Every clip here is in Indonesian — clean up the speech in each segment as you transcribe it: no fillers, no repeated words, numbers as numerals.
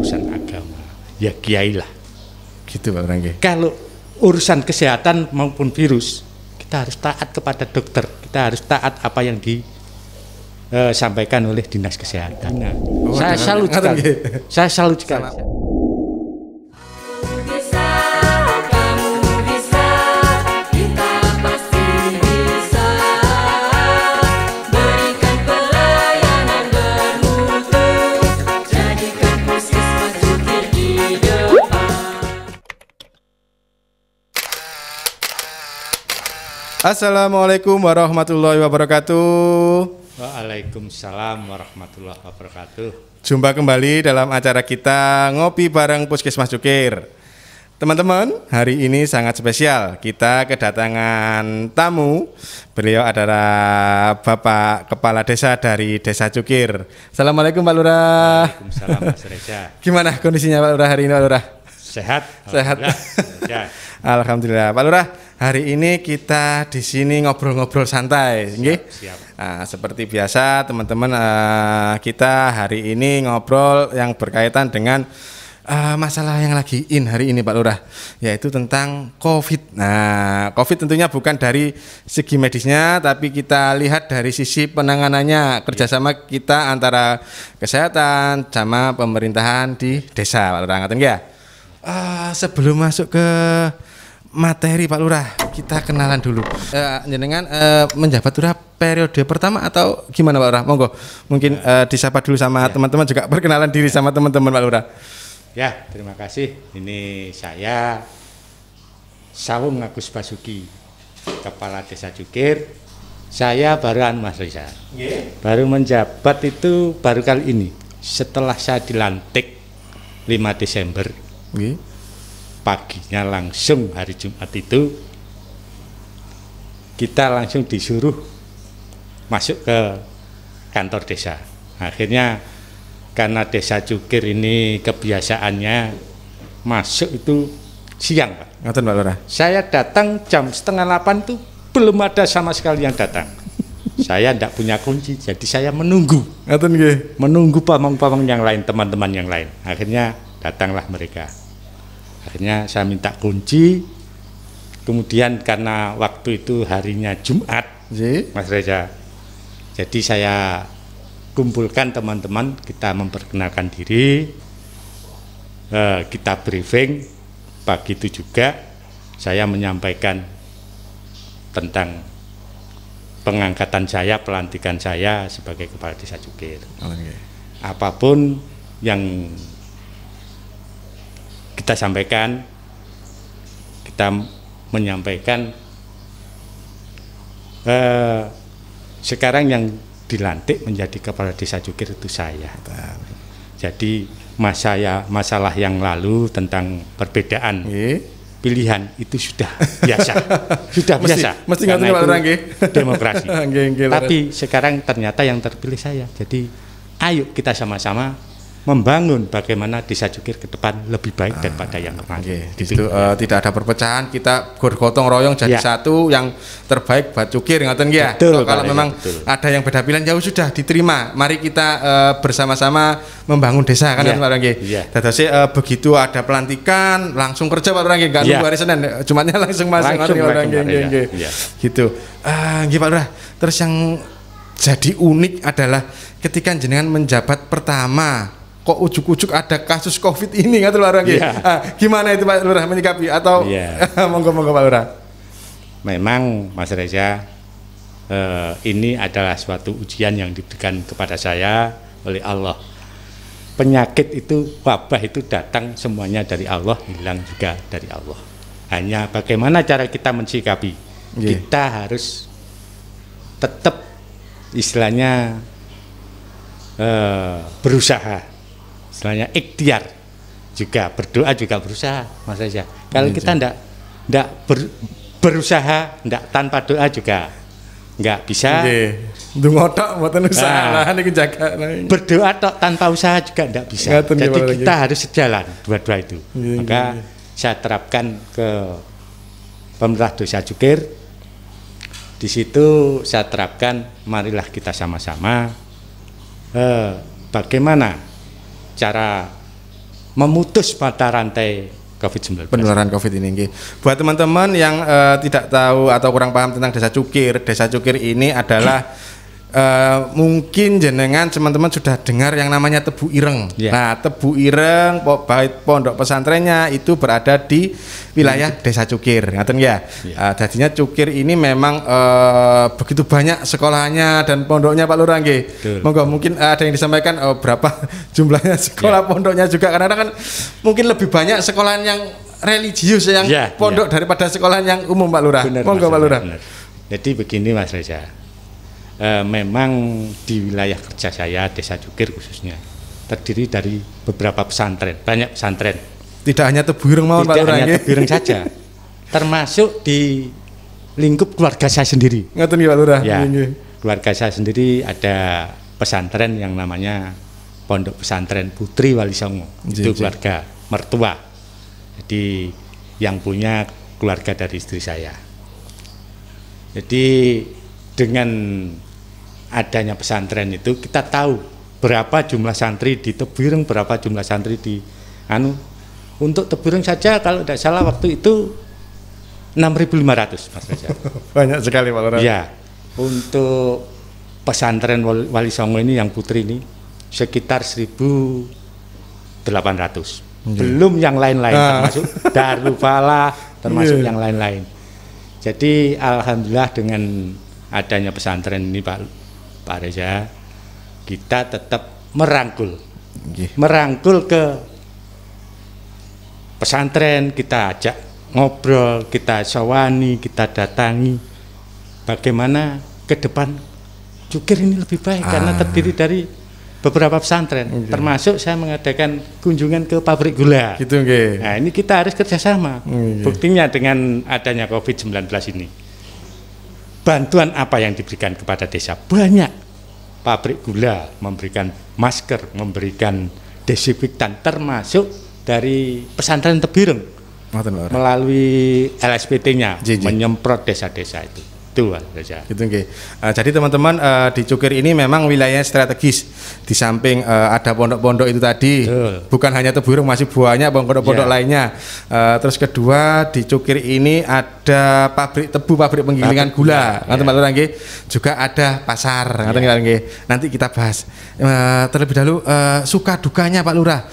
urusan agama, ya kiai lah. Gitu Pak Lurah. Kalau urusan kesehatan maupun virus, kita harus taat kepada dokter, kita harus taat apa yang disampaikan oleh dinas kesehatan. Nah, saya salut sekali. Saya salut sekali. Assalamualaikum warahmatullahi wabarakatuh. Waalaikumsalam warahmatullahi wabarakatuh. Jumpa kembali dalam acara kita Ngopi Bareng Puskesmas Cukir. Teman-teman, hari ini sangat spesial. Kita kedatangan tamu. Beliau adalah Bapak Kepala Desa dari Desa Cukir. Assalamualaikum Pak Lurah. Waalaikumsalam Mas Reza. Gimana kondisinya Pak Lurah hari ini Pak Lurah? Sehat. Sehat. Alhamdulillah. Pak Lurah, hari ini kita di sini ngobrol-ngobrol santai, nggih? Siap. Nah, seperti biasa teman-teman, kita hari ini ngobrol yang berkaitan dengan masalah yang lagi in hari ini Pak Lurah, yaitu tentang COVID. Nah, COVID tentunya bukan dari segi medisnya, tapi kita lihat dari sisi penanganannya, kerjasama kita antara kesehatan sama pemerintahan di desa, Pak Lurah. Ngaten nggih ya? Sebelum masuk ke materi Pak Lurah, kita kenalan dulu. Jenengan menjabat Lurah periode pertama atau gimana Pak Lurah? Monggo, mungkin disapa dulu sama teman-teman, juga perkenalan diri sama teman-teman Pak Lurah. Ya, terima kasih. Ini saya Sawung Agus Basuki, Kepala Desa Cukir. Saya baruan Mas Reza. Baru menjabat itu baru kali ini. Setelah saya dilantik 5 Desember. Paginya langsung hari Jumat itu kita langsung disuruh masuk ke kantor desa. Akhirnya karena Desa Cukir ini kebiasaannya masuk itu siang Pak. Ngaten Pak Lurah. Saya datang jam 7:30 itu belum ada sama sekali yang datang. Saya tidak punya kunci, jadi saya menunggu. Ngaten nggih. Menunggu pamong-pamong yang lain, teman-teman yang lain. Akhirnya datanglah mereka. Akhirnya saya minta kunci. Kemudian karena waktu itu harinya Jumat, Mas Reza, jadi saya kumpulkan teman-teman, kita memperkenalkan diri, kita briefing. Pagi itu juga saya menyampaikan tentang pengangkatan saya, pelantikan saya sebagai Kepala Desa Cukir. Apapun yang kita sampaikan, kita menyampaikan sekarang yang dilantik menjadi Kepala Desa Cukir itu saya. Jadi masalah yang lalu tentang perbedaan pilihan itu sudah biasa, sudah biasa. Mesti ngerti Pak Lurah nggih. Demokrasi. Tapi sekarang ternyata yang terpilih saya. Jadi ayo kita sama-sama membangun bagaimana Desa Cukir ke depan lebih baik daripada yang kemarin. Di situ tidak ada perpecahan, kita bergotong royong jadi satu yang terbaik buat Cukir, ngaten nggih ya. Kalau memang ada yang beda pilihan ya sudah diterima. Mari kita bersama-sama membangun desa kan Pak Lurah nggih. Dadose begitu ada pelantikan langsung kerja Pak Lurah nggih, enggak nunggu hari Senin, Jumatnya langsung masuk Pak Lurah nggih. Gitu. Nggih Pak Lurah. Terus yang jadi unik adalah ketika jenengan menjabat pertama, kok ujuk-ujuk ada kasus COVID ini nggak Lurah? Gimana itu Pak Lurah menyikapi atau monggo Pak Lurah? Memang Mas Reza, ini adalah suatu ujian yang diberikan kepada saya oleh Allah. Penyakit itu, wabah itu datang semuanya dari Allah, hilang juga dari Allah. Hanya bagaimana cara kita mensikapi. Kita harus tetap istilahnya berusaha. Istilahnya ikhtiar, juga berdoa, juga berusaha Mas Reza. Kalau kita ndak berusaha, ndak tanpa doa juga nggak bisa. Ngotok mboten usaha lah niki jaga. Berdoa tok tanpa usaha juga ndak bisa. Jadi kita harus sejalan dua-dua itu. Maka saya terapkan ke pemerintah Desa Cukir. Di situ saya terapkan, marilah kita sama-sama bagaimana cara memutus mata rantai COVID-19. Penularan COVID ini. Nggih. Buat teman-teman yang tidak tahu atau kurang paham tentang Desa Cukir ini adalah mungkin jenengan teman-teman sudah dengar yang namanya Tebu Ireng. Yeah. Nah, Tebu Ireng pondok pesantrennya itu berada di wilayah Desa Cukir, ngaten ya. Yeah. Jadinya Cukir ini memang begitu banyak sekolahnya dan pondoknya Pak Lurah nggih. Monggo mungkin ada yang disampaikan berapa jumlahnya sekolah pondoknya juga, karena kan mungkin lebih banyak sekolahan yang religius yang pondok daripada sekolahan yang umum Pak Lurah. Bener, monggo Pak Lurah. Jadi begini Mas Reza. Memang di wilayah kerja saya Desa Cukir khususnya terdiri dari beberapa pesantren, banyak pesantren. Tidak hanya Tebu Ireng mawon Pak Lurah. Tidak hanya Tebu Ireng saja, termasuk di lingkup keluarga saya sendiri. Ngoten nggih Pak Lurah. Ya, keluarga saya sendiri ada pesantren yang namanya Pondok Pesantren Putri Wali Songo. Itu keluarga mertua. Jadi yang punya keluarga dari istri saya. Jadi dengan adanya pesantren itu kita tahu berapa jumlah santri di Tebu Ireng, berapa jumlah santri di untuk Tebu Ireng saja kalau tidak salah waktu itu 6.500 Mas Reza. Banyak sekali Pak Lurah. Ya, untuk pesantren Wali Songo ini yang putri ini sekitar 1.800. Belum yang lain-lain termasuk Darul Falah, termasuk yang lain-lain. Jadi alhamdulillah dengan adanya pesantren ini Pak Reza, kita tetap merangkul ke pesantren, kita ajak ngobrol, kita sawani, kita datangi bagaimana ke depan Cukir ini lebih baik karena terdiri dari beberapa pesantren, termasuk saya mengadakan kunjungan ke pabrik gula. Gitu nggih. Nah, ini kita harus kerjasama. Buktinya dengan adanya COVID-19 ini. Bantuan apa yang diberikan kepada desa? Banyak. Pabrik gula memberikan masker, memberikan desinfektan, termasuk dari pesantren Tebu Ireng melalui LSPT-nya menyemprot desa-desa itu. Itu saja. Gitu nggih. Jadi teman-teman di Cukir ini memang wilayahnya strategis. Di samping ada pondok-pondok itu tadi, bukan hanya Tebu Ireng, masih banyak pondok-pondok lainnya. Terus kedua di Cukir ini ada pabrik tebu, pabrik penggilingan gula. Nanti Pak Lurah nggih. Juga ada pasar. Nggih. Nanti kita bahas. Terlebih dahulu suka dukanya Pak Lurah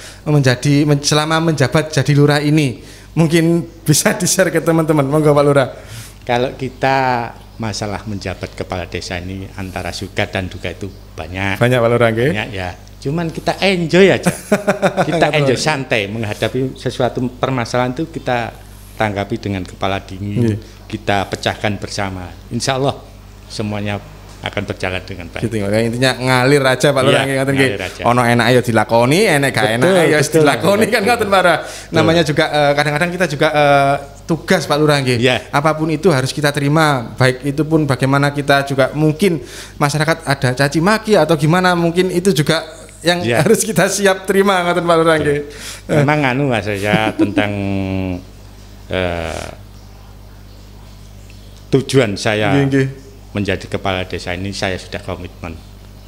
selama menjabat jadi lurah ini. Mungkin bisa di-share ke teman-teman. Monggo Pak Lurah. Kalau kita masalah menjabat kepala desa ini antara suka dan duka itu banyak. Banyak Pak Lurah nggih. Banyak ya. Cuman kita enjoy aja. Kita enjoy santai menghadapi sesuatu permasalahan itu kita tanggapi dengan kepala dingin. Kita pecahkan bersama. Insya Allah semuanya akan berjalan dengan baik. Gitu, intinya ngalir aja Pak Lurah ngoten nggih. Ono enak ayo dilakoni, enak gak enak ayo dilakoni kan ngoten Pak. Namanya juga kadang-kadang kita juga tugas Pak Lurah nggih. Apapun itu harus kita terima, baik itu pun bagaimana kita juga mungkin masyarakat ada caci maki atau gimana, mungkin itu juga yang harus kita siap terima ngoten Pak Lurah nggih. Memang Mas saja tentang tujuan saya menjadi kepala desa ini, saya sudah komitmen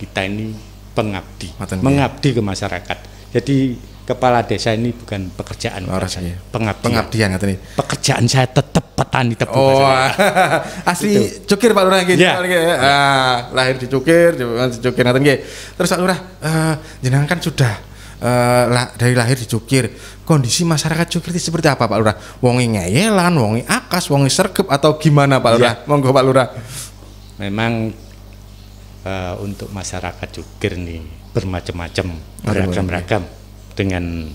kita ini pengabdi, mengabdi ke masyarakat. Jadi kepala desa ini bukan pekerjaan, pengabdian. Pekerjaan saya tetap petani tebu. Asli Cukir Pak Lurah nggih. Lahir di Cukir, ngaten nggih. Terus Pak Lurah jenengan kan sudah dari lahir di Cukir. Kondisi masyarakat Cukir itu seperti apa Pak Lurah? Wonge ngeyelan, wonge akas, wonge sergep atau gimana Pak Lurah? Monggo Pak Lurah. Memang untuk masyarakat Cukir nih bermacam-macam, beragam-ragam dengan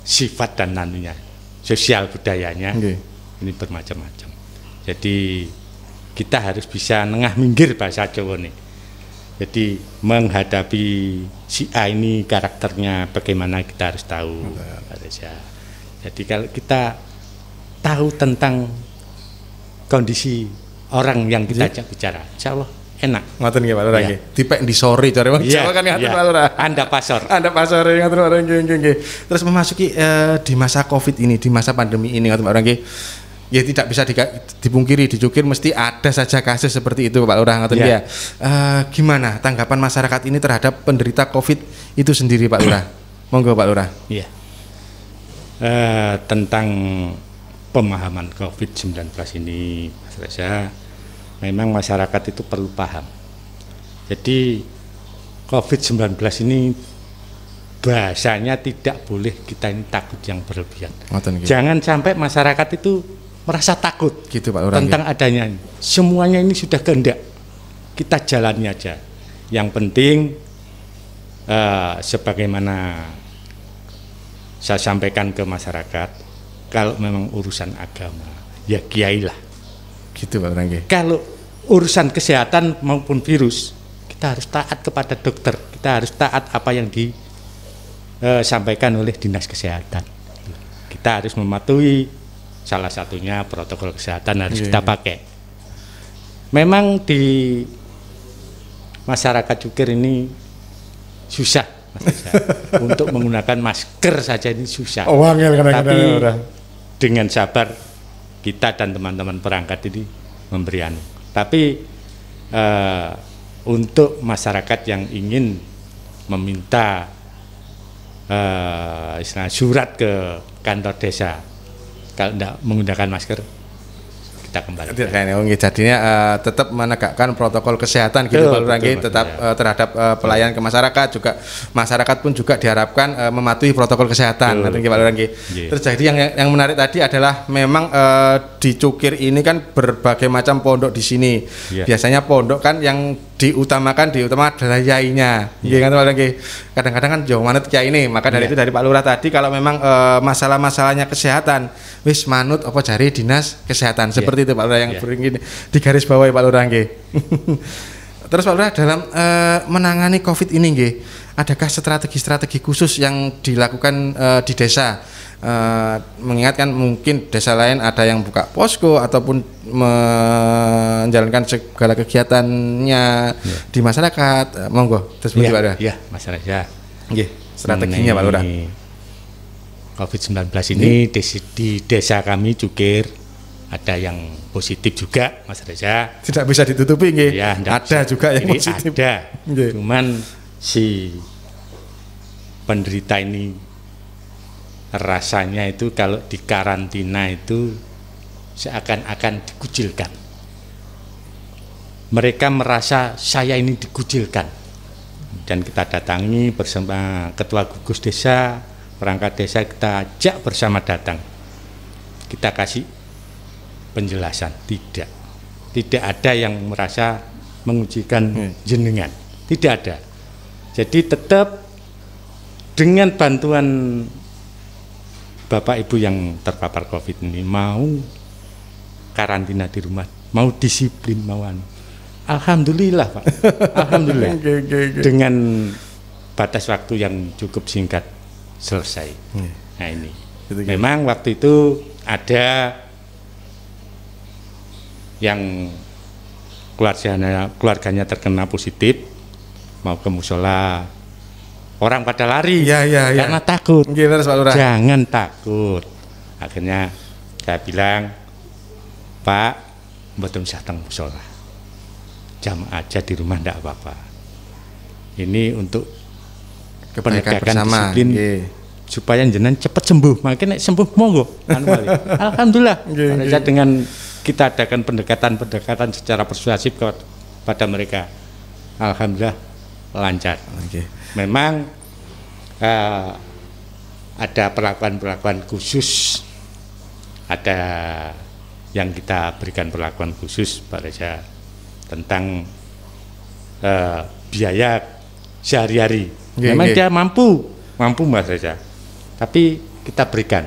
sifat dan nanunya, sosial budayanya ini bermacam-macam. Jadi kita harus bisa nengah minggir bahasa Jawa nih. Jadi menghadapi si A ini karakternya bagaimana kita harus tahu. Jadi kalau kita tahu tentang kondisi orang yang kita ajak bicara, insya Allah enak. Ngoten nggih Pak Lurah nggih. Dipek disori jare wong Jawa kan ngoten Pak Lurah. Anda pasor. Anda pasor ngoten Pak nggih. Terus memasuki di masa Covid ini, di masa pandemi ini ngoten Pak nggih. ya tidak bisa dipungkiri, dicukir mesti ada saja kasus seperti itu Pak Lurah ngoten ya. Gimana tanggapan masyarakat ini terhadap penderita COVID itu sendiri Pak Lurah? Monggo Pak Lurah. Iya. Tentang pemahaman COVID-19 ini Mas Reza, memang masyarakat itu perlu paham. Jadi COVID-19 ini bahasanya tidak boleh kita ini takut yang berlebihan. Jangan sampai masyarakat itu merasa takut gitu Pak Lurah, tentang adanya ini. Semuanya ini sudah kehendak, kita jalani aja. Yang penting sebagaimana saya sampaikan ke masyarakat, kalau memang urusan agama ya kiailah gitu Pak Lurah. Kalau urusan kesehatan maupun virus, kita harus taat kepada dokter, kita harus taat apa yang disampaikan oleh dinas kesehatan. Kita harus mematuhi, salah satunya protokol kesehatan harus kita pakai. Memang di masyarakat Cukir ini susah untuk menggunakan masker saja ini susah. Tapi dengan sabar kita dan teman-teman perangkat ini memberi anu. Tapi untuk masyarakat yang ingin meminta surat ke kantor desa kalau tidak menggunakan masker, kita kembali. Jadinya tetap menegakkan protokol kesehatan gitu Pak Lurah, tetap terhadap pelayanan ke masyarakat, juga masyarakat pun juga diharapkan mematuhi protokol kesehatan. Nanti Pak Lurah. Terus jadi yang menarik tadi adalah memang di Cukir ini kan berbagai macam pondok di sini. Biasanya pondok kan yang diutamakan adalah yainya. Kadang-kadang kan jauh manut kiai ini. Maka dari itu dari Pak Lurah tadi kalau memang masalah-masalahnya kesehatan wis manut apa jari dinas kesehatan seperti itu Pak Lurah yang di garis bawah Pak Lurah nggih. Terus Pak Lurah dalam menangani COVID ini nggih, adakah strategi-strategi khusus yang dilakukan di desa? Mengingatkan mungkin desa lain ada yang buka posko ataupun menjalankan segala kegiatannya di masyarakat. Monggo terus Pak Lurah. Iya, masyarakat. Nggih, strateginya Pak Lurah. COVID-19 ini di desa kami Cukir ada yang positif juga Mas Reza. Tidak bisa ditutupi nggih. Ya, ada juga yang positif. Ada. Cuman si penderita ini rasanya itu kalau di karantina itu seakan-akan dikucilkan. Mereka merasa saya ini dikucilkan. Dan kita datangi bersama ketua gugus desa, perangkat desa, kita ajak bersama datang. Kita kasih penjelasan, tidak ada yang merasa mengucilkan jenengan, tidak ada. Jadi tetap dengan bantuan Bapak Ibu yang terpapar COVID ini mau karantina di rumah, mau disiplin, mau alhamdulillah Pak, alhamdulillah dengan batas waktu yang cukup singkat selesai. Nah ini memang waktu itu ada yang keluarganya terkena positif, mau ke musola, orang pada lari karena takut. Jangan takut. Akhirnya saya bilang, Pak, mboten usah teng musola, jam aja di rumah ndak apa-apa. Ini untuk penegakan disiplin supaya jenengan cepat sembuh. Makanya sembuh monggo. Alhamdulillah. Dengan kita adakan pendekatan secara persuasif kepada mereka, alhamdulillah lancar. Memang ada perlakuan khusus, ada yang kita berikan perlakuan khusus Pak Reza tentang biaya sehari-hari. Memang dia mampu Mas Reza, tapi kita berikan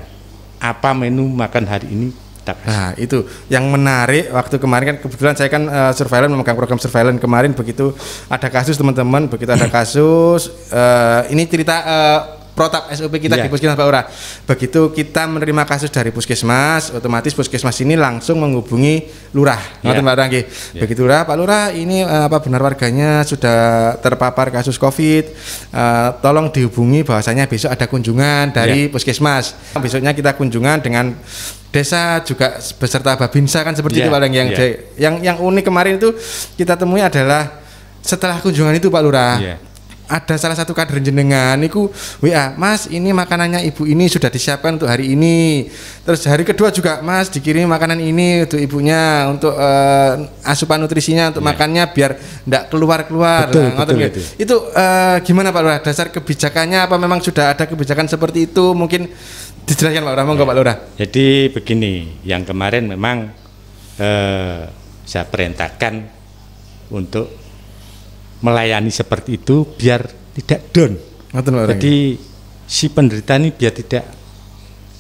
apa menu makan hari ini. Nah itu yang menarik, waktu kemarin kan kebetulan saya kan surveillance, memegang program surveillance kemarin, begitu ada kasus teman-teman, begitu ada kasus ini cerita protap SOP kita di Puskesmas Pak Lurah. Begitu kita menerima kasus dari Puskesmas, otomatis Puskesmas ini langsung menghubungi Lurah. Ngoten Pak Lurah nggih. Begitu Pak Lurah, ini apa benar warganya sudah terpapar kasus Covid, tolong dihubungi bahwasanya besok ada kunjungan dari Puskesmas. Besoknya kita kunjungan dengan desa juga beserta Babinsa kan seperti itu Pak Lurah. Yang unik kemarin itu kita temui adalah setelah kunjungan itu Pak Lurah, ada salah satu kader jenengan niku WA, Mas ini makanannya ibu ini sudah disiapkan untuk hari ini. Terus hari kedua juga Mas dikirim makanan ini untuk ibunya, untuk asupan nutrisinya untuk makannya biar enggak keluar-keluar. Itu gimana Pak Lurah, dasar kebijakannya apa memang sudah ada kebijakan seperti itu? Mungkin dijelaskan Pak Lurah, monggo Pak Lurah. Jadi begini, yang kemarin memang saya perintahkan untuk melayani seperti itu biar tidak down. Jadi si penderita ini biar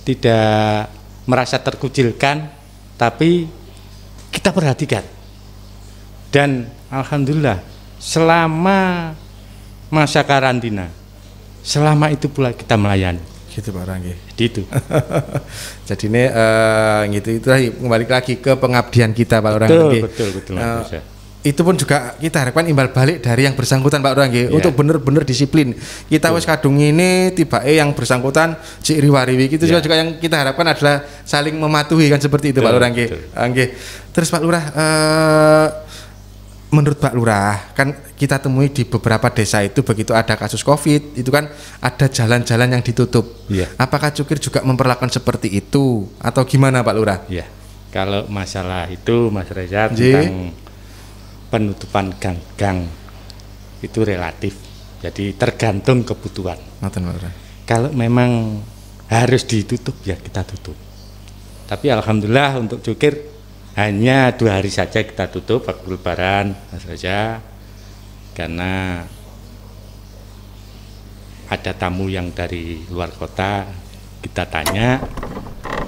tidak merasa terkucilkan, tapi kita perhatikan. Dan alhamdulillah selama masa karantina, selama itu pula kita melayani. Gitu Pak Ranggi. Jadi itu. Jadi ini gitu itu kembali lagi ke pengabdian kita Pak Ranggi. Betul. Itu pun juga kita harapkan imbal balik dari yang bersangkutan Pak Ranggi untuk benar-benar disiplin. Kita wis kadung ini tibae yang bersangkutan cik riwariwi itu juga yang kita harapkan adalah saling mematuhi kan seperti itu Pak Ranggi. Terus Pak Lurah, menurut Pak Lurah kan kita temui di beberapa desa itu begitu ada kasus Covid itu kan ada jalan-jalan yang ditutup. Apakah Cukir juga memperlakukan seperti itu atau gimana Pak Lurah? Kalau masalah itu Mas Reza tentang penutupan gang-gang itu relatif, jadi tergantung kebutuhan. Kalau memang harus ditutup ya kita tutup. Tapi alhamdulillah untuk Cukir hanya 2 hari saja kita tutup waktu Lebaran Mas Reza, karena ada tamu yang dari luar kota, kita tanya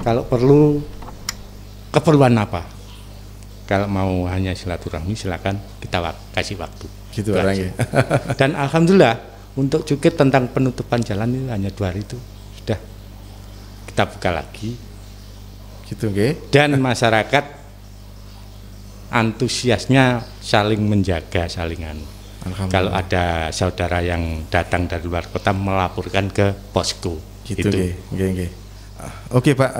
kalau perlu keperluan apa. Kalau mau hanya silaturahmi silakan kita kasih waktu. Gitu orangnya. Dan alhamdulillah untuk Cukir tentang penutupan jalan ini hanya 2 hari itu sudah kita buka lagi. Gitu Dan masyarakat antusiasnya saling menjaga, salingan. Kalau ada saudara yang datang dari luar kota melaporkan ke posko. Gitu. Oke Pak,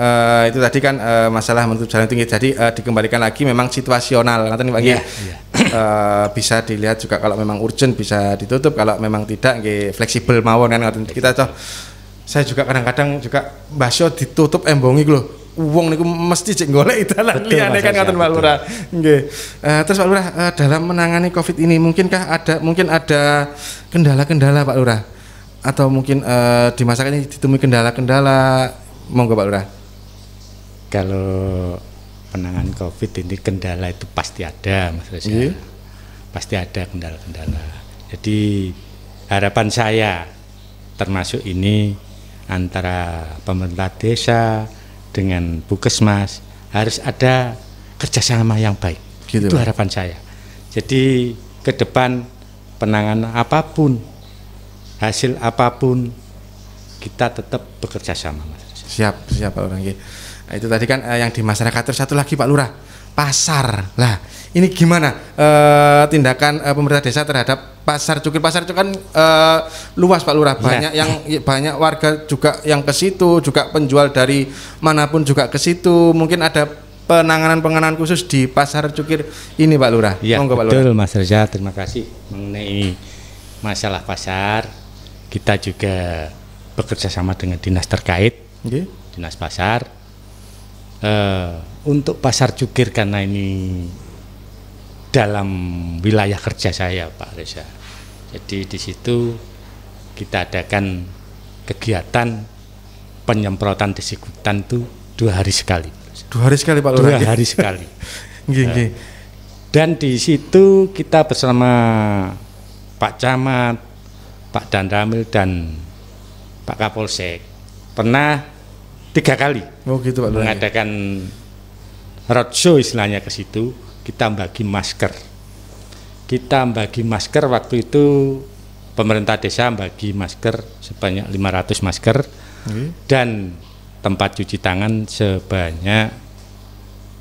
itu tadi kan masalah menutup jalan tinggi. Jadi dikembalikan lagi memang situasional, nanti Pak bisa dilihat juga kalau memang urgent bisa ditutup, kalau memang tidak fleksibel mawon kan. Kita saya juga kadang-kadang juga basyo ditutup embongi loh. Uang niku mesti cek golek dalan liyane kan ngaten Pak Lurah. Nggih. Terus Pak Lurah dalam menangani Covid ini mungkin ada kendala-kendala Pak Lurah? Atau mungkin di masa ini ditemui kendala-kendala? Monggo Pak Lurah. Kalau penanganan Covid ini kendala itu pasti ada Mas Reza. Pasti ada kendala-kendala. Jadi harapan saya termasuk ini antara pemerintah desa dengan Puskesmas harus ada kerjasama yang baik. Itu harapan saya. Jadi ke depan penanganan apapun, hasil apapun kita tetap bekerja sama Mas. Siap Pak Lurah. Nah, itu tadi kan yang di masyarakat. Terus satu lagi Pak Lurah, pasar. Lah, ini gimana tindakan pemerintah desa terhadap pasar Cukir? Pasar itu kan luas Pak Lurah, banyak warga juga yang ke situ, juga penjual dari manapun juga ke situ. Mungkin ada penanganan khusus di pasar Cukir ini Pak Lurah. Monggo Pak Lurah. Betul Mas Reza, terima kasih mengenai masalah pasar. Kita juga bekerja sama dengan dinas terkait. Dinas pasar untuk pasar Cukir karena ini dalam wilayah kerja saya Pak Reza. Jadi di situ kita adakan kegiatan penyemprotan disinfektan itu 2 hari sekali. 2 hari sekali Pak Lurah. 2 hari sekali. Dan di situ kita bersama Pak Camat, Pak Danramil dan Pak Kapolsek pernah 3 kali Pak Lurah, mengadakan roadshow istilahnya ke situ. Kita bagi masker waktu itu pemerintah desa bagi masker sebanyak 500 masker dan tempat cuci tangan sebanyak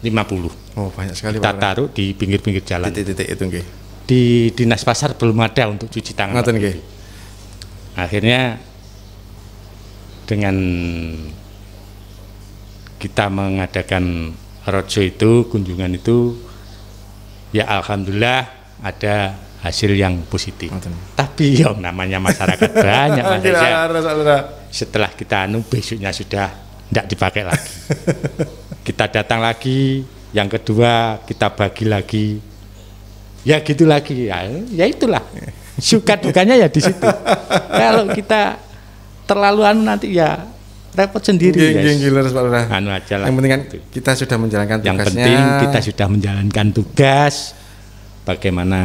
50. Oh, banyak sekali Kita Pak Lurah. taruh di pinggir-pinggir jalan. Titik-titik itu nggih. Di dinas pasar belum ada untuk cuci tangan. Ngoten nggih. Akhirnya dengan kita mengadakan roadshow itu, kunjungan itu, ya alhamdulillah ada hasil yang positif. Tapi yang namanya masyarakat banyak Mas Reza. Setelah kita besoknya sudah tidak dipakai lagi. Kita datang lagi, yang kedua kita bagi lagi, ya gitu lagi. Ya itulah suka dukanya ya di situ. Kalau kita terlalu nanti ya repot sendiri. Pak Lurah. Anu aja lah. Yang penting kan kita sudah menjalankan tugasnya. Yang penting kita sudah menjalankan tugas bagaimana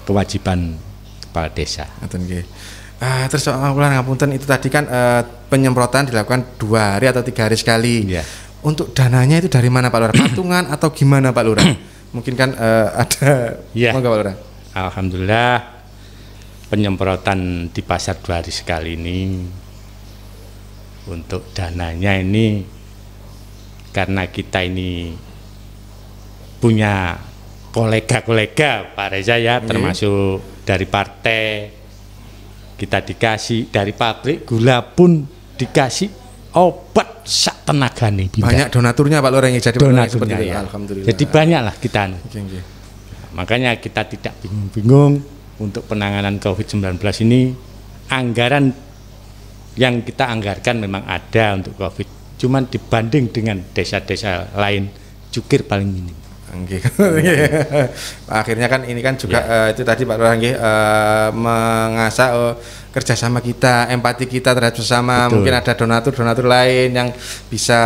kewajiban kepala desa. Terus soal ngapunten itu tadi kan penyemprotan dilakukan 2 hari atau 3 hari sekali. Ya. Untuk dananya itu dari mana Pak Lurah? Patungan atau gimana Pak Lurah? Mungkin kan ada. Ya. Monggo Pak Lurah. Alhamdulillah penyemprotan di pasar 2 hari sekali ini untuk dananya ini karena kita ini punya kolega-kolega Pak Reza ya, termasuk dari partai kita dikasih, dari pabrik gula pun dikasih obat sak tenaga nih. Banyak donaturnya Pak Lurah yang jadi donaturnya ya. Alhamdulillah. Jadi banyak lah kita. Makanya kita tidak bingung-bingung untuk penanganan COVID-19 ini. Anggaran yang kita anggarkan memang ada untuk COVID. Cuman dibanding dengan desa-desa lain, cukir paling minim. Akhirnya kan ini kan juga itu tadi Pak Lurah mengasah kerjasama kita, empati kita terhadap sesama. Mungkin ada donatur lain yang bisa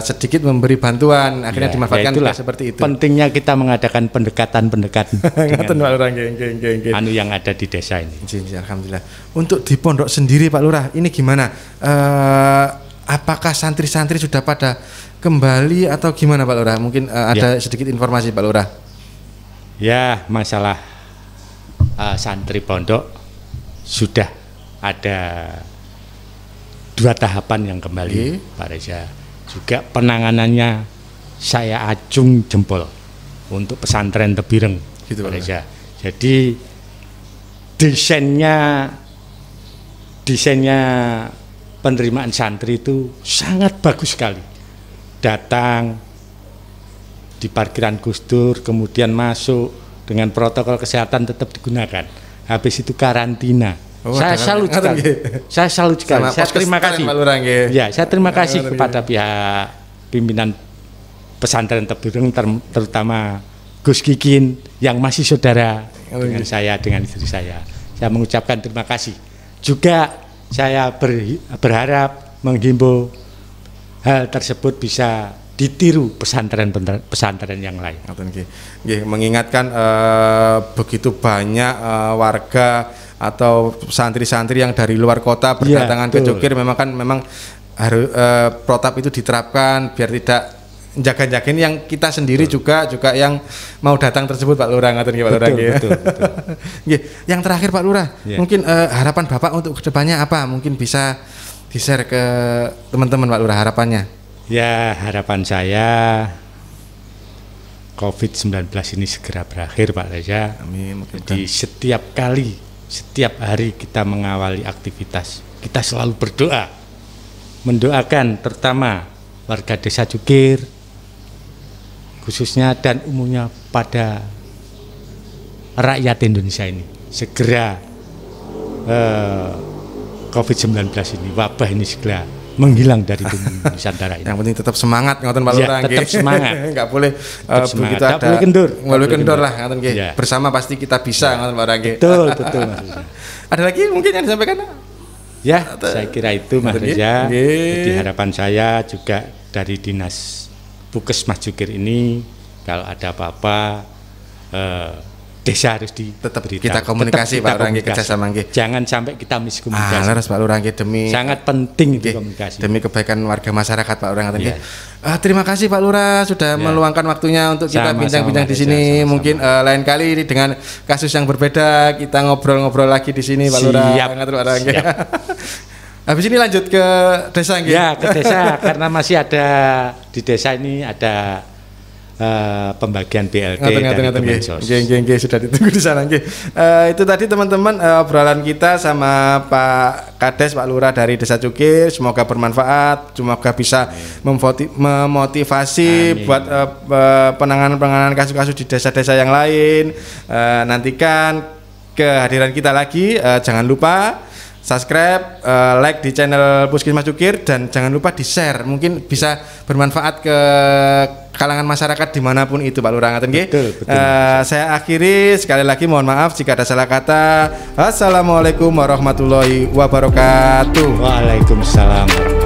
sedikit memberi bantuan, akhirnya dimanfaatkan seperti itu. Pentingnya kita mengadakan pendekatan anu yang ada di desa ini. Alhamdulillah. Untuk di pondok sendiri Pak Lurah, ini gimana? Apakah santri-santri sudah pada kembali atau gimana Pak Lurah? Mungkin ada sedikit informasi Pak Lurah. Ya, masalah santri pondok sudah ada 2 tahapan yang kembali Pak Reza. Juga penanganannya saya acung jempol untuk pesantren Tebireng gitu, Pak Reza. Jadi desainnya penerimaan santri itu sangat bagus sekali. Datang di parkiran Gus Dur, kemudian masuk dengan protokol kesehatan tetap digunakan. Habis itu karantina. Saya salut sekali. Saya terima kasih. Ya, saya terima kasih kepada pihak pimpinan pesantren Tebireng, terutama Gus Kikin yang masih saudara dengan saya, dengan istri saya. Saya mengucapkan terima kasih. Juga saya berharap menghimbau hal tersebut bisa ditiru pesantren yang lain. Mengingatkan begitu banyak warga atau santri-santri yang dari luar kota berdatangan ke Cukir, memang harus protap itu diterapkan biar tidak jaga-jagain yang kita sendiri juga yang mau datang tersebut Pak Lurah. Betul. Yang terakhir Pak Lurah, mungkin harapan Bapak untuk kedepannya apa? Mungkin bisa di-share ke teman-teman Pak Lurah harapannya. Ya, harapan saya COVID-19 ini segera berakhir Pak Reza. Amin. Jadi setiap hari kita mengawali aktivitas, kita selalu berdoa, mendoakan terutama warga desa Cukir khususnya dan umumnya pada rakyat Indonesia ini segera COVID-19 ini, wabah ini segera menghilang dari bumi Nusantara ini. Yang penting tetap semangat ngoten Pak Lurah. Tetap semangat. Enggak boleh begitu ada boleh kendur lah ngoten nggih. Bersama pasti kita bisa ngoten Pak Lurah nggih. Betul maksudnya. Ada lagi mungkin yang disampaikan? Ya, saya kira itu Mas Reza. Jadi harapan saya juga dari Dinas Puskesmas Cukir ini, kalau ada apa-apa desa harus tetap diberitahu. kita komunikasi Pak Lurah nggih kerjasama nggih. Jangan sampai kita miskomunikasi. Leres Pak Lurah nggih demi sangat penting itu nggih, komunikasi. demi kebaikan warga masyarakat Pak Lurah ngaten Iya. nggih. Terima kasih Pak Lurah sudah meluangkan waktunya untuk kita Sama-sama, bincang-bincang di Mas sini. Reza, sama-sama. Mungkin lain kali ini dengan kasus yang berbeda kita ngobrol-ngobrol lagi di sini Pak Lurah. Siap. Ngatur Pak Lurah nggih. Siap. Habis ini lanjut ke desa nggih. Ya, ke desa karena masih ada di desa ini ada pembagian BLT dari Kemensos. Nggih, sudah ditunggu di sana nggih. Itu tadi teman-teman obrolan kita sama Pak Kades Pak Lurah dari Desa Cukir. Semoga bermanfaat, semoga bisa memotivasi Amin. buat penanganan kasus-kasus di desa-desa yang lain. Nantikan kehadiran kita lagi, jangan lupa subscribe, like di channel Puskesmas Cukir dan jangan lupa di share, mungkin bisa bermanfaat ke kalangan masyarakat dimanapun itu Pak Lurah ngaten nggih. Betul. Saya akhiri sekali lagi mohon maaf jika ada salah kata. Assalamualaikum warahmatullahi wabarakatuh. Waalaikumsalam.